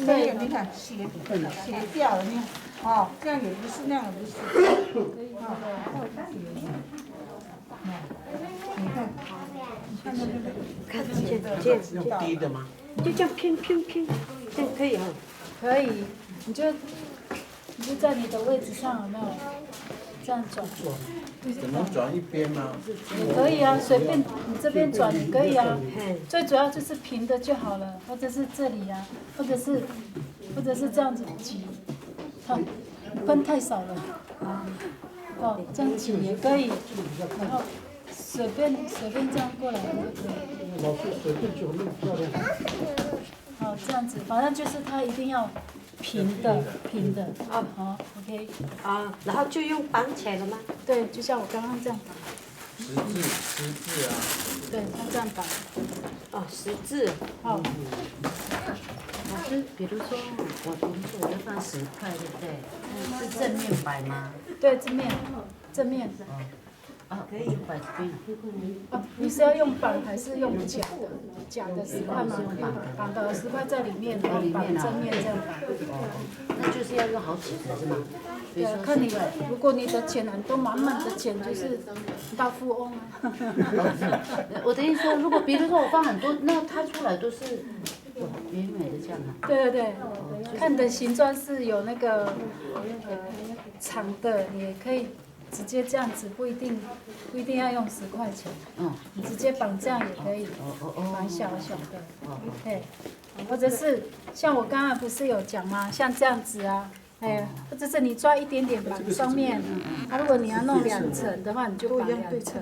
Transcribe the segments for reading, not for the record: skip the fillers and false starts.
对，你看斜掉了，你看，哦，这样也不是，那样也不是，啊，你看那个，看这用低的吗？就这样拼，这样可以哈。可以，你就在你的位置上有没有？这样转。只能转一边吗？也可以啊，随便你这边转也可以啊。最主要就是平的就好了，或者是这里啊，或者是这样子挤。好，分太少了。哦，这样挤也可以，然后随便这样过来就可以。老师随便就弄漂亮。好，这样子，反正就是它一定要平的。啊，好 ，OK。啊，然后就用绑起来了吗？对，就像我刚刚这样绑。十字啊。对，像这样绑。哦，十字。好。老师，比如说我要放10块，对不对？是正面摆吗？对，正面。可以摆这边。你是要用绑还是用假的10块吗？绑的10块在里面，然后绑正面这样绑。那就是要用好几个是吗？对啊，看你，如果你的钱很多，满满的钱就是大富翁啊。我的意思说，如果比如说我放很多，那它出来都是圆圆的这样啊。对，看你的形状是有那个长的，也可以直接这样子，不一定要用10块钱。你直接绑这样也可以，绑小的。对，或者是像我刚刚不是有讲吗？像这样子啊。或者是你抓一点点绑上面，如果你要弄2层的话，你就绑2层。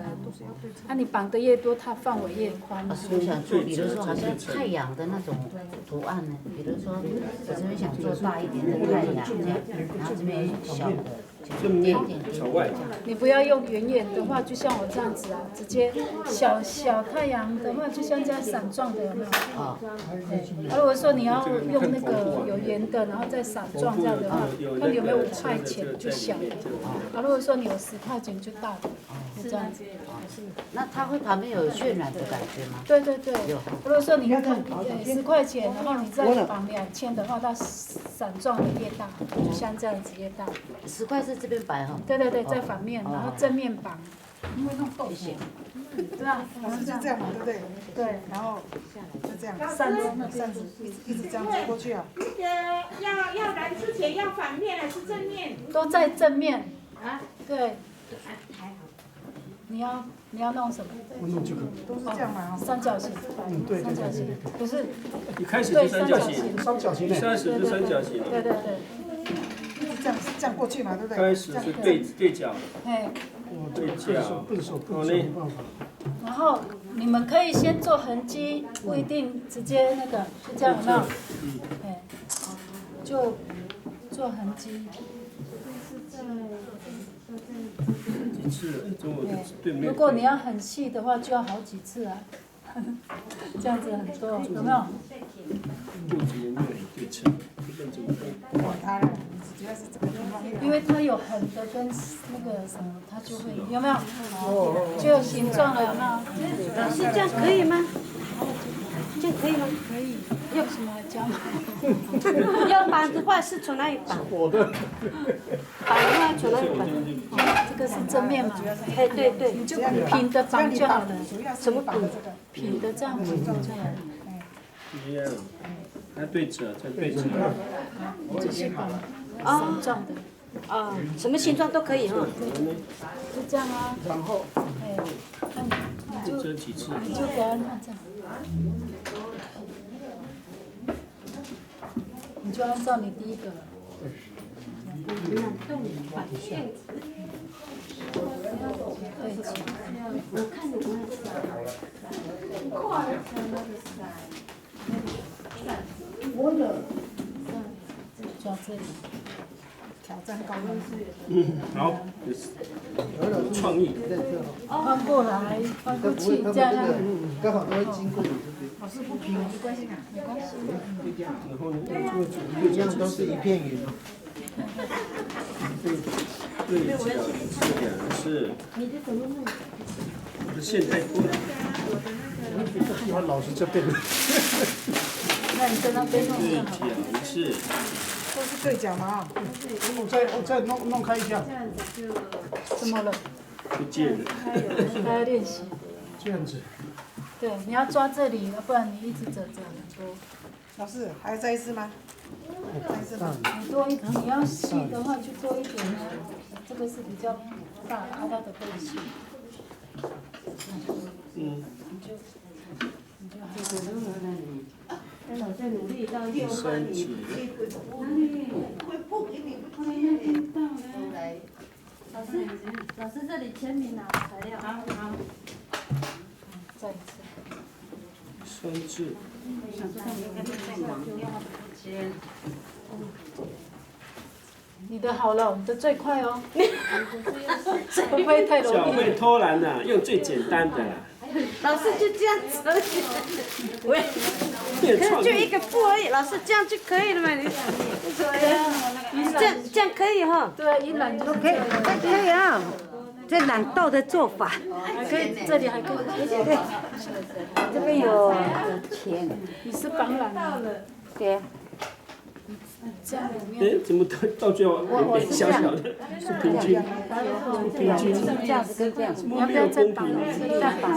你绑的越多，它范围越宽。我想做，比如说好像太阳的那种图案呢，比如说我这边想做大一点的太阳这样，然后这边小的。正面朝外。你不要用圆的话，就像我这样子啊，直接小太阳的话，就像这样伞状的，有没有？如果说你要用那个有圆的，然后再伞状这样的话，看你有没有5块钱就小的。如果说你有10块钱就大的，是这样子。那它会旁边有渲染的感觉吗？对。如果说你10块钱，然后你再绑2000的话，它伞状的越大，就像这样子越大。10块是这边摆哈。对，在反面，然后正面绑。因为弄豆腐。对啊，是这样嘛，对不对？对，然后就这样，扇子一直这样子过去啊。那个要燃之前要反面还是正面？都在正面。对。你要弄什么？我弄这个。都是这样嘛。三角形。对。三角形，不是。一开始是三角形。三角形。开始是三角形。对。这样过去嘛，对不对？开始是对角。对角。笨手没办法。然后你们可以先做痕迹，不一定直接那个，就这样有没有？就做痕迹。几次？如果你要很细的话，就要好几次啊。这样子很多，有没有？管它了，主要是这个地方。因为它有横的跟那个什么，它就会有没有？就有形状了，有没有？老师这样可以吗？这样可以吗？可以。要什么讲？要绑的话是从哪里绑？我的。绑的话从哪里绑？这个是正面嘛？对。你就平的绑就好了。什么绑？平的这样绑就好了。一样。再对折，再对折。继续绑。形状的。什么形状都可以哈。就这样啊。然后。你就给它弄这样。你就按照你第一个了。我看你们。我的。抓这里。挑战高温。好，有创意。翻过来，翻过去，这样。刚好都会经过你这边。老师不平，没关系啊，没关系。然后呢，这样都是一片云哦。对角是。我的线太多了。我喜欢老师这边的。那你在那边弄对就好。讲是都是对角嘛啊。我再弄开一下，怎么了？不见了。还要练习。这样子。对，你要抓这里，不然你一直折着。老师，还要再一次吗？再一次吗？你多一，你要细的话就多一点呢。这个是比较大，它的更细。嗯。第三节。老师这里签名拿材料。好。再一次。三字。你的好了，你的最快哦。会不会太容易？小慧偷懒了，用最简单的啦。老师就这样子而已。喂，可是就一个步而已，老师这样就可以了嘛？你这样可以哈？对啊，一揽就可以，可以啊。这懒惰的做法，还可以，这里还可以。对，这边有钱。你是绑揽的。对。这样里面。哎，怎么到最后脸小小的？是平均。平均。这样子跟这样子。你要不要再绑？这样绑。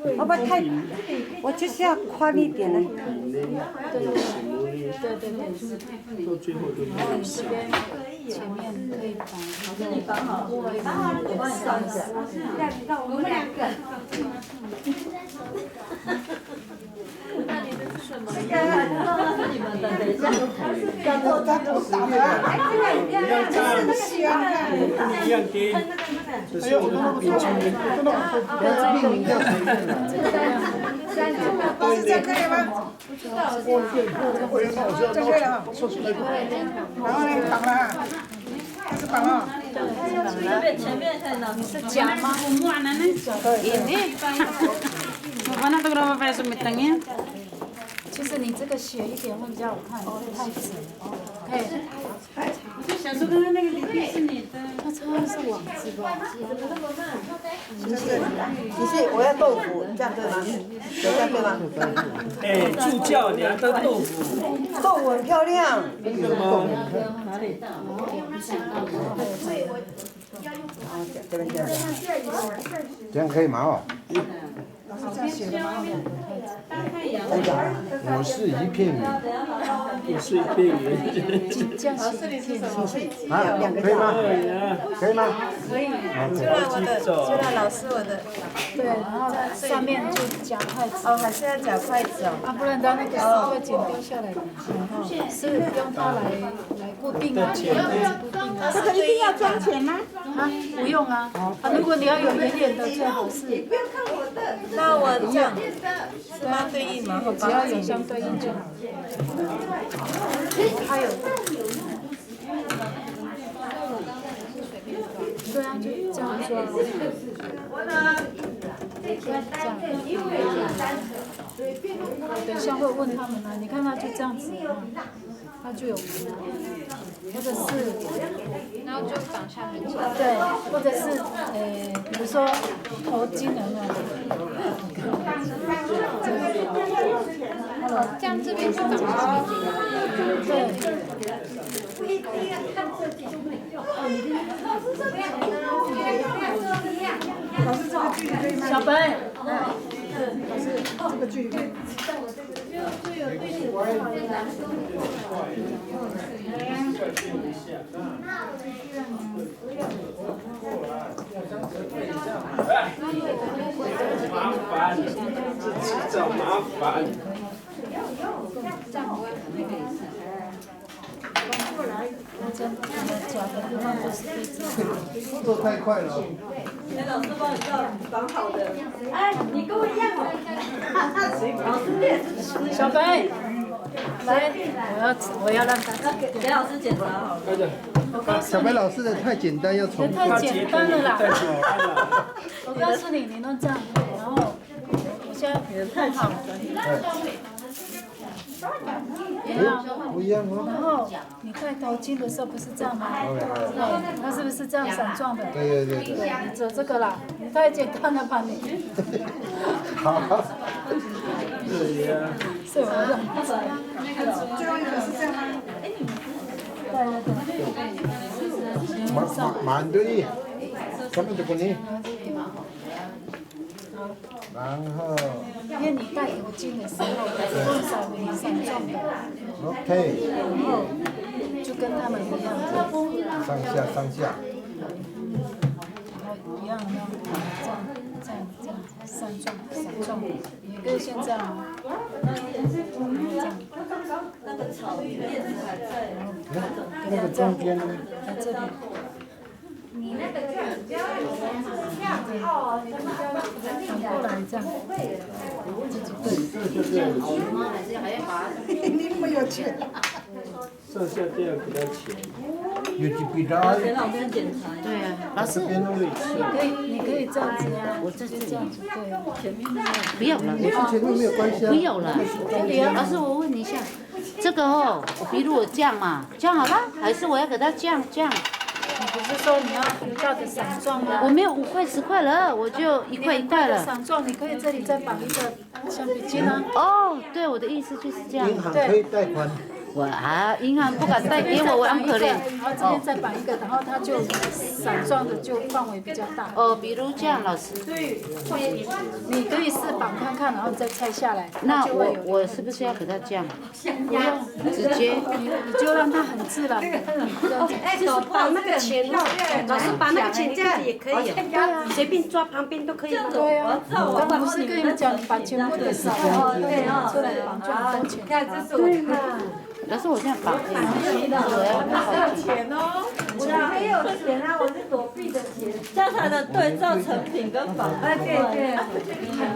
会不会太？我就是要宽一点的。对。到最后都然后你这边前面可以绑，你绑好，我帮你绑一下。我们两个。那你这是什么？你们的，等一下。我打的啊。一样加，一样给。这是我的平均。命名叫谁？老师这样可以吗？这可以了哈。然后呢，绑了哈。开始绑了。前面看到你是假吗？其实你这个斜一点会比较好看，太直。哎。我就想说刚刚那个里面是你的。它超是网子吧？你是我要豆腐，这样对吗？这样对吗？哎，助教，你还当豆腐？豆腐很漂亮。真的吗？这样可以吗？哦。这样写的吗？我是一片云。我是一片云。这样写一片。啊，可以吗？可以吗？可以。就让老师我的。对，然后上面就夹筷子。哦，还是要夹筷子哦。啊，不然它那个丝会剪掉下来的。是用它来固定啊，固定啊。这个一定要装钱吗？啊，不用啊。啊，如果你要有圆圆的最好是。那我这样是吗？对应吗？只要有相对应就好。还有。对啊，就这样抓。等一下会问他们啊，你看他就这样子，他就有，或者是，然后就绑下面。对，或者是比如说头巾有没有？这样这边就绑上去。对。老师这个距离可以吗？小白。老师这个距离可以。麻烦，找麻烦。动作太快了。老师帮你绑好的。哎，你跟我一样哦。老师也是。小白，来，我要让他给老师检查好了。小白老师的太简单，要重复。太简单了啦！我告诉你，你弄这样，然后我现在弄好。不一样哦。然后你戴头巾的时候不是这样吗？对，它是不是这样伞状的？对。你走这个啦，你太简单了吧你？好。对呀。是我用。最后一个是这样吗？만두리 그러면 되겠니? 然后因为你戴头巾的时候，用扫描闪状的， OK 然后就跟他们一样，上下上下然后一样这样闪状，也可以先这样，然后这样。那个中间呢？在这里。反过来这样，你没有钱。上下这样比较浅。有几笔的？对啊，老师，你可以这样子啊，我这这样子对啊。不要了，前面没有关系啊。不要了。老师，我问你一下，这个哦，比如我这样嘛，这样好了，还是我要给它这样？你不是说你要很大的伞状吗？我没有5块10块了，我就1块1块了。伞状，你可以这里再绑一个橡皮筋啊。哦，对，我的意思就是这样。银行可以贷款。银行不敢贷给我，我很可怜。然后这边再绑一个，然后它就伞状的就范围比较大。哦，比如这样，老师。你可以试绑看看，然后你再拆下来。那我是不是要给它这样？不用，直接你就让它很自然。就是绑那个钱哦，老师绑那个钱这样子也可以哦，随便抓旁边都可以。对啊，我刚不是跟你们讲，你把全部的10块拿出来绑就很多钱。对嘛？老师，我这样绑可以吗？我要好钱哦，我没有钱啊，我是躲避的钱，这样才能对照成品跟绑。哎，对对，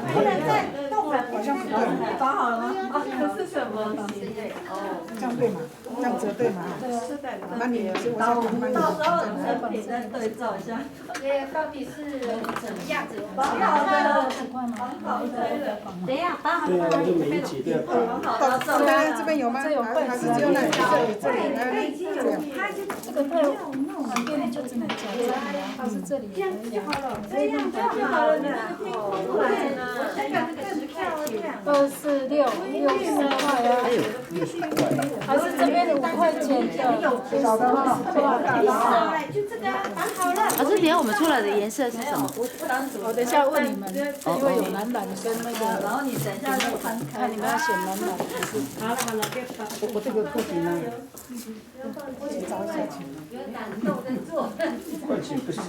不能再动了，好像不对。绑好了吗？啊，这是什么？这样对吗？这样折对吗？对啊，那你我先帮你。到时候成品再对照一下。到底是什么样子？绑好的，绑好的。等一下，绑好对啊，就每一集都要绑。这边有吗？还是只有那里？这里，这样。这个对旁边就只能夹这里啊，还是这里也可以啊。这样就好了呢。24块啊，还是这边5块钱的，小的哈，就这个绑好了。老师，等下我们出来的颜色是什么？我等一下问你们，因为有蓝蓝跟那个，然后你等一下看你们要选蓝蓝还是？好了，别绑。我这个裤子呢？找一下钱。快钱不行。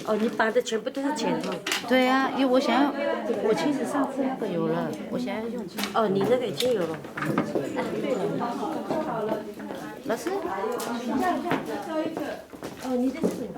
哦，你绑的全部都是钱哦。对啊，因为我想要，我其实上次那个有了，我想要用。哦，你那个已经有了。老师。哦，你这是。